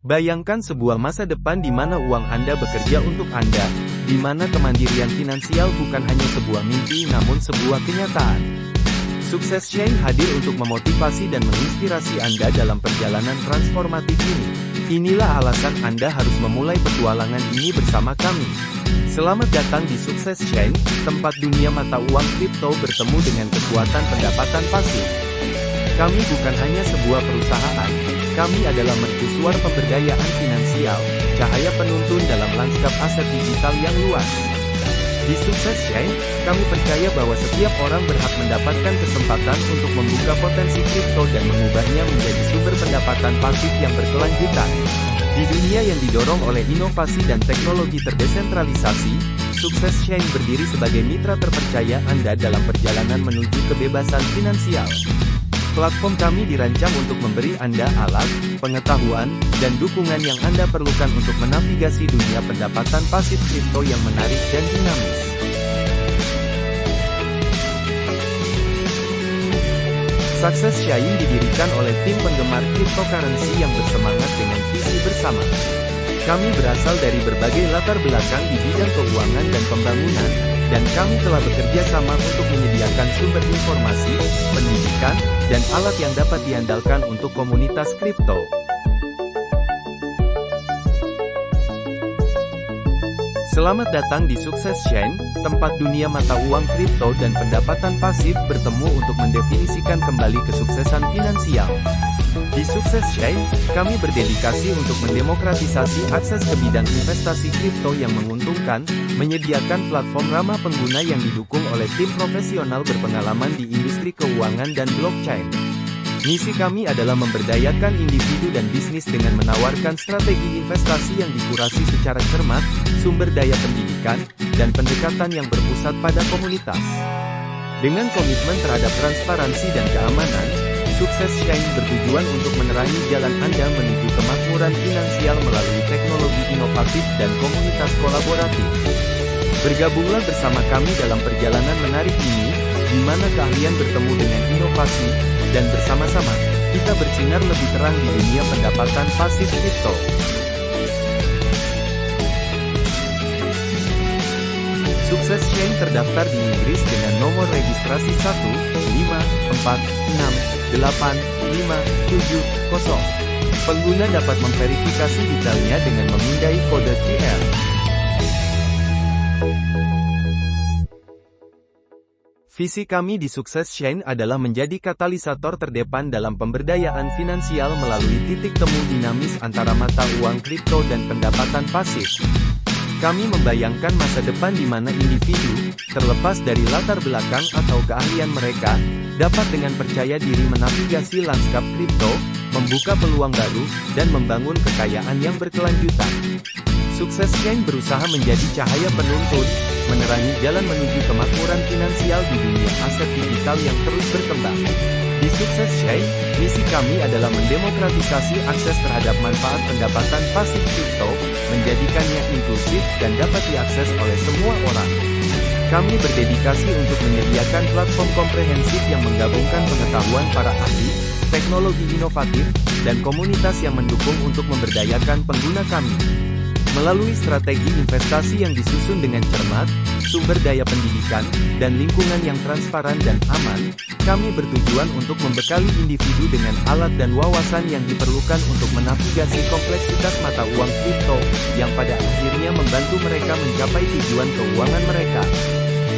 Bayangkan sebuah masa depan di mana uang Anda bekerja untuk Anda, di mana kemandirian finansial bukan hanya sebuah mimpi namun sebuah kenyataan. Sukses Chain hadir untuk memotivasi dan menginspirasi Anda dalam perjalanan transformatif ini. Inilah alasan Anda harus memulai petualangan ini bersama kami. Selamat datang di Sukses Chain, tempat dunia mata uang kripto bertemu dengan kekuatan pendapatan pasif. Kami bukan hanya sebuah perusahaan, kami adalah mercusuar pemberdayaan finansial, cahaya penuntun dalam lanskap aset digital yang luas. Di Sukses Chain, kami percaya bahwa setiap orang berhak mendapatkan kesempatan untuk membuka potensi kripto dan mengubahnya menjadi sumber pendapatan pasif yang berkelanjutan. Di dunia yang didorong oleh inovasi dan teknologi terdesentralisasi, Sukses Chain berdiri sebagai mitra terpercaya Anda dalam perjalanan menuju kebebasan finansial. Platform kami dirancang untuk memberi Anda alat, pengetahuan, dan dukungan yang Anda perlukan untuk menavigasi dunia pendapatan pasif kripto yang menarik dan dinamis. Sukses Chain didirikan oleh tim penggemar cryptocurrency yang bersemangat dengan visi bersama. Kami berasal dari berbagai latar belakang di bidang keuangan dan pembangunan, dan kami telah bekerja sama untuk menyediakan sumber informasi, pendidikan, dan alat yang dapat diandalkan untuk komunitas kripto. Selamat datang di Sukses Chain, tempat dunia mata uang kripto dan pendapatan pasif bertemu untuk mendefinisikan kembali kesuksesan finansial. Di Sukses Chain, kami berdedikasi untuk mendemokratisasi akses ke bidang investasi kripto yang menguntungkan, menyediakan platform ramah pengguna yang didukung oleh tim profesional berpengalaman di industri keuangan dan blockchain. Misi kami adalah memberdayakan individu dan bisnis dengan menawarkan strategi investasi yang dikurasi secara cermat, sumber daya pendidikan, dan pendekatan yang berpusat pada komunitas. Dengan komitmen terhadap transparansi dan keamanan, Sukses Chain bertujuan untuk menerangi jalan Anda menuju kemakmuran finansial melalui teknologi inovatif dan komunitas kolaboratif. Bergabunglah bersama kami dalam perjalanan menarik ini, di mana keahlian bertemu dengan inovasi, dan bersama-sama, kita bersinar lebih terang di dunia pendapatan pasif kripto. Sukses Chain terdaftar di Inggris dengan nomor registrasi 154685770. Pengguna dapat memverifikasi detailnya dengan memindai kode QR. Visi kami di Sukses Chain adalah menjadi katalisator terdepan dalam pemberdayaan finansial melalui titik temu dinamis antara mata uang kripto dan pendapatan pasif. Kami membayangkan masa depan di mana individu, terlepas dari latar belakang atau keahlian mereka, dapat dengan percaya diri menavigasi lanskap kripto, membuka peluang baru, dan membangun kekayaan yang berkelanjutan. Sukses Chain berusaha menjadi cahaya penuntun, menerangi jalan menuju kemakmuran finansial di dunia aset digital yang terus berkembang. Di Sukses Chain, misi kami adalah mendemokratisasi akses terhadap manfaat pendapatan pasif kripto, menjadikannya inklusif dan dapat diakses oleh semua orang. Kami berdedikasi untuk menyediakan platform komprehensif yang menggabungkan pengetahuan para ahli, teknologi inovatif, dan komunitas yang mendukung untuk memberdayakan pengguna kami. Melalui strategi investasi yang disusun dengan cermat, sumber daya pendidikan, dan lingkungan yang transparan dan aman, kami bertujuan untuk membekali individu dengan alat dan wawasan yang diperlukan untuk menavigasi kompleksitas mata uang kripto, yang pada akhirnya membantu mereka mencapai tujuan keuangan mereka.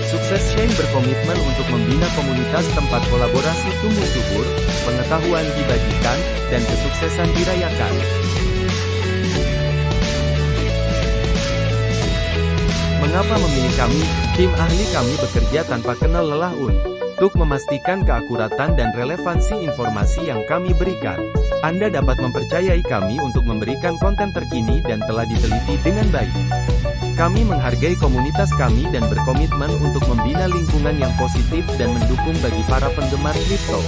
Sukses Chain berkomitmen untuk membina komunitas tempat kolaborasi tumbuh subur, pengetahuan dibagikan, dan kesuksesan dirayakan. Mengapa memilih kami? Tim ahli kami bekerja tanpa kenal lelah untuk memastikan keakuratan dan relevansi informasi yang kami berikan. Anda dapat mempercayai kami untuk memberikan konten terkini dan telah diteliti dengan baik. Kami menghargai komunitas kami dan berkomitmen untuk membina lingkungan yang positif dan mendukung bagi para penggemar kripto.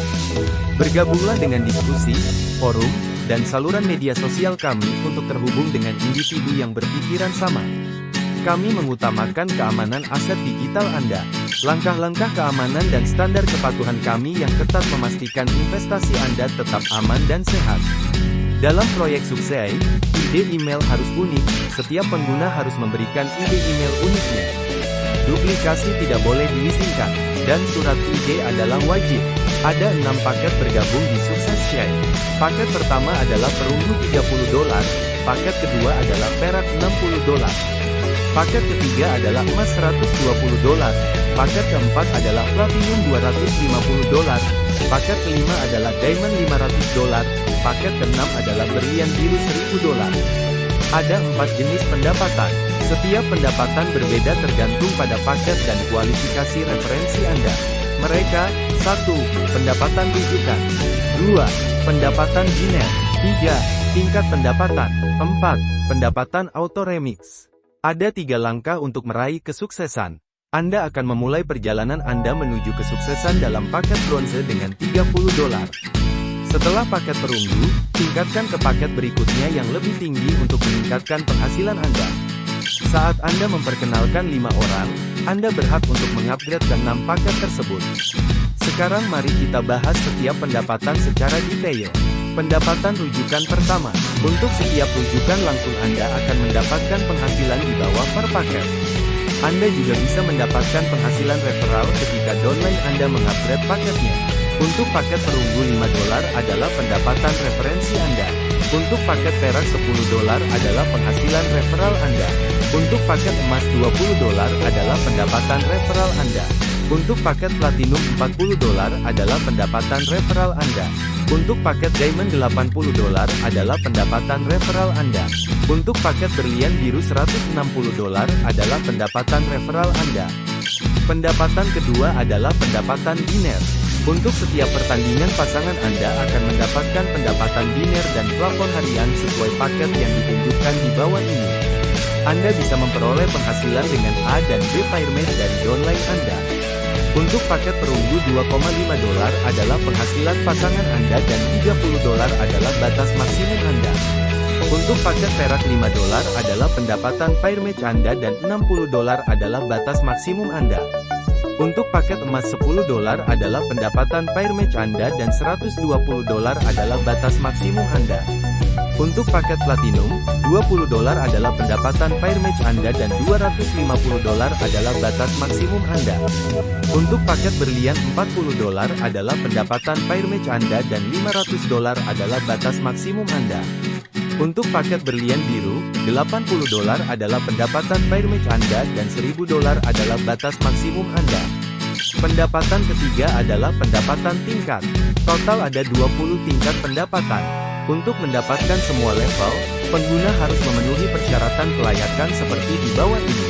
Bergabunglah dengan diskusi, forum, dan saluran media sosial kami untuk terhubung dengan individu yang berpikiran sama. Kami mengutamakan keamanan aset digital Anda. Langkah-langkah keamanan dan standar kepatuhan kami yang ketat memastikan investasi Anda tetap aman dan sehat. Dalam proyek sukses, ide email harus unik, setiap pengguna harus memberikan ide email uniknya. Duplikasi tidak boleh diizinkan, dan surat ide adalah wajib. Ada 6 paket bergabung di Sukses Chain. Paket pertama adalah perunggu $30, paket kedua adalah perak $60. Paket ketiga adalah emas $120, paket keempat adalah platinum $250, paket kelima adalah diamond $500, paket keenam adalah berlian biru $1000. Ada 4 jenis pendapatan. Setiap pendapatan berbeda tergantung pada paket dan kualifikasi referensi Anda. Mereka: 1. Pendapatan rujukan. 2. Pendapatan biner. 3. Tingkat pendapatan. 4. Pendapatan auto remix. Ada 3 langkah untuk meraih kesuksesan. Anda akan memulai perjalanan Anda menuju kesuksesan dalam paket bronze dengan $30. Setelah paket perunggu, tingkatkan ke paket berikutnya yang lebih tinggi untuk meningkatkan penghasilan Anda. Saat Anda memperkenalkan 5 orang, Anda berhak untuk mengupgrade ke 6 paket tersebut. Sekarang mari kita bahas setiap pendapatan secara detail. Pendapatan rujukan pertama. Untuk setiap rujukan langsung Anda akan mendapatkan penghasilan di bawah per paket. Anda juga bisa mendapatkan penghasilan referral ketika downline Anda mengupgrade paketnya. Untuk paket perunggu $5 adalah pendapatan referensi Anda. Untuk paket perak $10 adalah penghasilan referral Anda. Untuk paket emas $20 adalah pendapatan referral Anda. Untuk paket platinum $40 adalah pendapatan referral Anda. Untuk paket diamond $80 adalah pendapatan referral Anda. Untuk paket berlian biru $160 adalah pendapatan referral Anda. Pendapatan kedua adalah pendapatan biner. Untuk setiap pertandingan pasangan Anda akan mendapatkan pendapatan biner dan plafon harian sesuai paket yang ditunjukkan di bawah ini. Anda bisa memperoleh penghasilan dengan A dan B pyramid dari downline Anda. Untuk paket perunggu $2,5 adalah penghasilan pasangan Anda dan $30 adalah batas maksimum Anda. Untuk paket perak $5 adalah pendapatan pyramid Anda dan $60 adalah batas maksimum Anda. Untuk paket emas $10 adalah pendapatan pyramid Anda dan $120 adalah batas maksimum Anda. Untuk paket platinum, $20 adalah pendapatan pyramid Anda dan $250 adalah batas maksimum Anda. Untuk paket berlian $40 adalah pendapatan pyramid Anda dan $500 adalah batas maksimum Anda. Untuk paket berlian biru, $80 adalah pendapatan pyramid Anda dan $1000 adalah batas maksimum Anda. Pendapatan ketiga adalah pendapatan tingkat. Total ada 20 tingkat pendapatan. Untuk mendapatkan semua level, pengguna harus memenuhi persyaratan kelayakan seperti di bawah ini.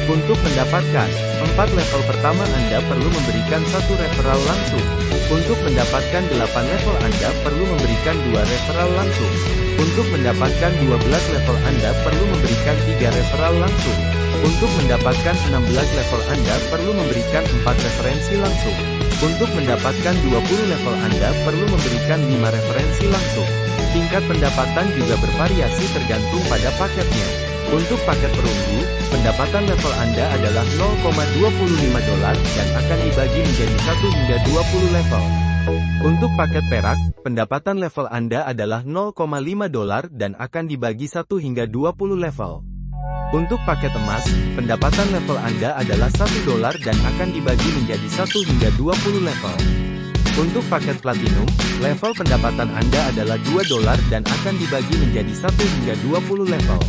Untuk mendapatkan 4 level pertama Anda perlu memberikan 1 referral langsung. Untuk mendapatkan 8 level Anda perlu memberikan 2 referral langsung. Untuk mendapatkan 12 level Anda perlu memberikan 3 referral langsung. Untuk mendapatkan 16 level Anda perlu memberikan 4 referensi langsung. Untuk mendapatkan 20 level Anda perlu memberikan 5 referensi langsung. Tingkat pendapatan juga bervariasi tergantung pada paketnya. Untuk paket perunggu, pendapatan level Anda adalah $0,25 dan akan dibagi menjadi 1 hingga 20 level. Untuk paket perak, pendapatan level Anda adalah $0,5 dan akan dibagi 1 hingga 20 level. Untuk paket emas, pendapatan level Anda adalah $1 dan akan dibagi menjadi 1 hingga 20 level. Untuk paket platinum, level pendapatan Anda adalah $2 dan akan dibagi menjadi 1 hingga 20 level.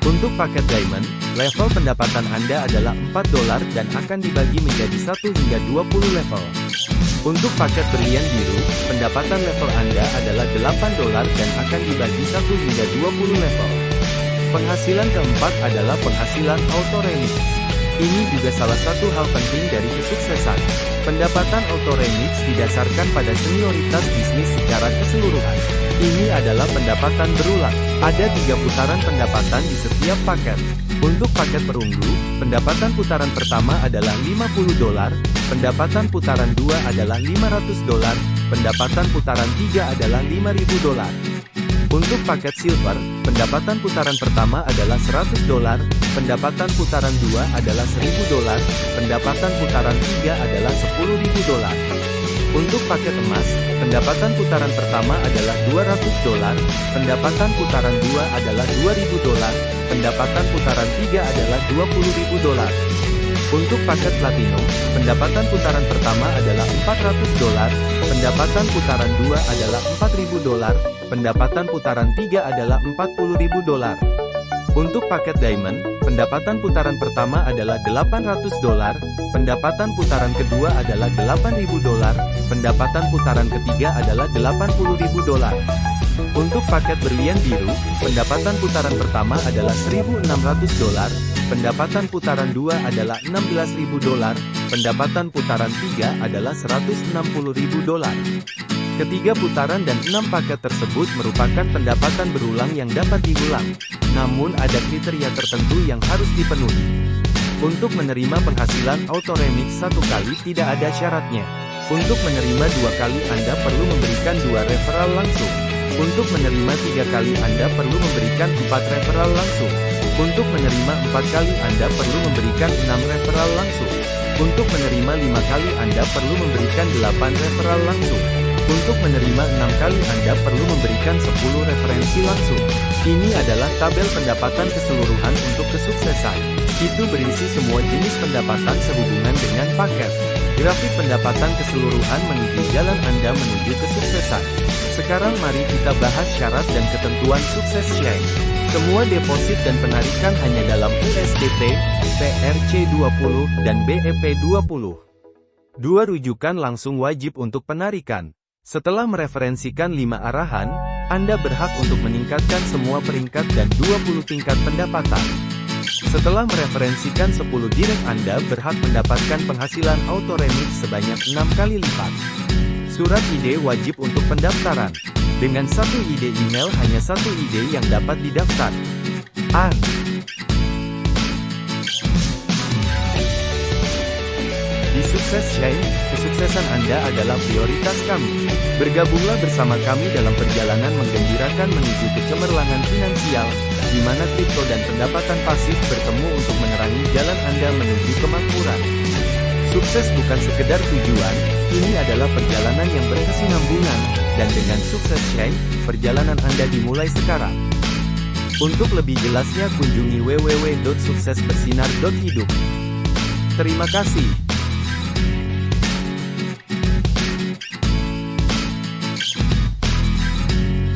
Untuk paket diamond, level pendapatan Anda adalah $4 dan akan dibagi menjadi 1 hingga 20 level. Untuk paket berlian biru, pendapatan level Anda adalah $8 dan akan dibagi 1 hingga 20 level. Penghasilan keempat adalah penghasilan auto remix. Ini juga salah satu hal penting dari kesuksesan. Pendapatan auto remix didasarkan pada senioritas bisnis secara keseluruhan. Ini adalah pendapatan berulang. Ada 3 putaran pendapatan di setiap paket. Untuk paket perunggu, pendapatan putaran pertama adalah $50, pendapatan putaran 2 adalah $500, pendapatan putaran 3 adalah $5.000. Untuk paket silver, pendapatan putaran pertama adalah $100, pendapatan putaran 2 adalah $1.000, pendapatan putaran 3 adalah $10.000. Untuk paket emas, pendapatan putaran pertama adalah $200, pendapatan putaran 2 adalah $2.000, pendapatan putaran 3 adalah $20.000. Untuk paket platinum, pendapatan putaran pertama adalah $400, pendapatan putaran 2 adalah $4.000, pendapatan putaran 3 adalah $40.000. Untuk paket diamond, pendapatan putaran pertama adalah $800, pendapatan putaran kedua adalah $8.000, pendapatan putaran ketiga adalah $80.000. Untuk paket berlian biru, pendapatan putaran pertama adalah $1.600, pendapatan putaran 2 adalah $16.000, pendapatan putaran 3 adalah $160.000. Ketiga putaran dan 6 paket tersebut merupakan pendapatan berulang yang dapat diulang. Namun ada kriteria tertentu yang harus dipenuhi. Untuk menerima penghasilan auto remix 1 kali tidak ada syaratnya. Untuk menerima 2 kali Anda perlu memberikan 2 referral langsung. Untuk menerima 3 kali Anda perlu memberikan 4 referral langsung. Untuk menerima 4 kali Anda perlu memberikan 6 referral langsung. Untuk menerima 5 kali Anda perlu memberikan 8 referral langsung. Untuk menerima 6 kali Anda perlu memberikan 10 referensi langsung. Ini adalah tabel pendapatan keseluruhan untuk kesuksesan. Itu berisi semua jenis pendapatan sehubungan dengan paket. Grafik pendapatan keseluruhan menuju jalan Anda menuju kesuksesan. Sekarang mari kita bahas syarat dan ketentuan sukses Shine. Semua deposit dan penarikan hanya dalam USDT, PRC20, dan BEP20. Dua rujukan langsung wajib untuk penarikan. Setelah mereferensikan 5 arahan, Anda berhak untuk meningkatkan semua peringkat dan 20 tingkat pendapatan. Setelah mereferensikan 10 direct Anda berhak mendapatkan penghasilan auto remix sebanyak 6 kali lipat. Surat ide wajib untuk pendaftaran. Dengan 1 ide email hanya 1 ide yang dapat didaftar. Di Sukses Shine, kesuksesan Anda adalah prioritas kami. Bergabunglah bersama kami dalam perjalanan menggembirakan menuju kecemerlangan finansial, di mana kripto dan pendapatan pasif bertemu untuk menerangi jalan Anda menuju kemakmuran. Sukses bukan sekedar tujuan, ini adalah perjalanan yang berkesinambungan, dan dengan Sukses Shine, perjalanan Anda dimulai sekarang. Untuk lebih jelasnya kunjungi www.suksesbersinar.hidup. Terima kasih.